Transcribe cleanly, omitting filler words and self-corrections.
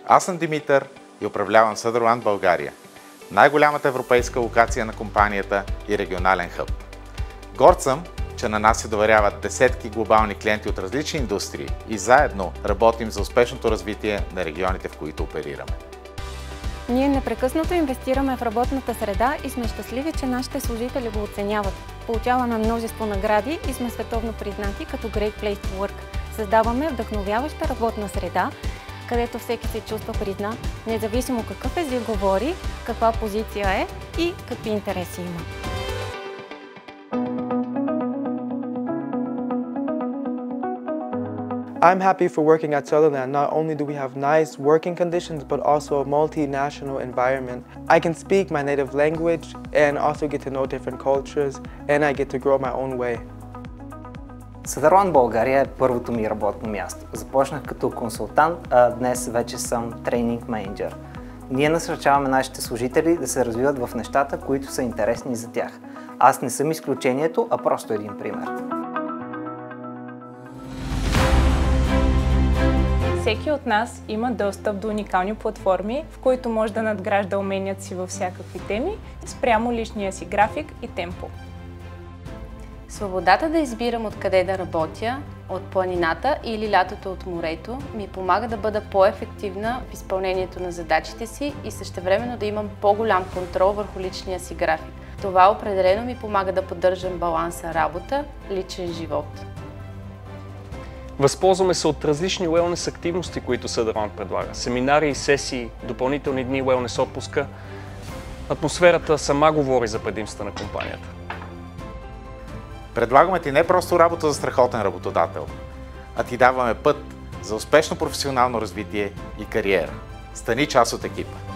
Аз съм Димитър и управлявам Съдърланд България, най-голямата европейска локация на компанията и регионален хъб. Горд съм, че на нас се доверяват десетки глобални клиенти от различни индустрии и заедно работим за успешното развитие на регионите, в които оперираме. Ние непрекъснато инвестираме в работната среда и сме щастливи, че нашите служители го оценяват. Получаваме множество награди и сме световно признати като Great Place to Work. Създаваме вдъхновяваща работна среда, където всеки се чувства признат, независимо какъв език говори, каква позиция е и какви интереси има. I'm happy for working at Sutherland. Not only do we have nice working conditions, but also a multinational environment. I can speak my native language and also get to know different cultures, and I get to grow my own way. Съдърланд България е първото ми работно място. Започнах като консултант, а днес вече съм тренинг менеджер. Ние насърчаваме нашите служители да се развиват в нещата, които са интересни за тях. Аз не съм изключението, а просто един пример. Всеки от нас има достъп до уникални платформи, в които може да надгражда уменията си във всякакви теми, спрямо личния си график и темпо. Свободата да избирам откъде да работя, от планината или лятото от морето, ми помага да бъда по-ефективна в изпълнението на задачите си и същевременно да имам по-голям контрол върху личния си график. Това определено ми помага да поддържам баланса работа, личен живот. Възползваме се от различни уелнес активности, които Съдърланд предлага. Семинари и сесии, допълнителни дни уелнес отпуска. Атмосферата сама говори за предимствата на компанията. Предлагаме ти не просто работа за страхотен работодател, а ти даваме път за успешно професионално развитие и кариера. Стани част от екипа.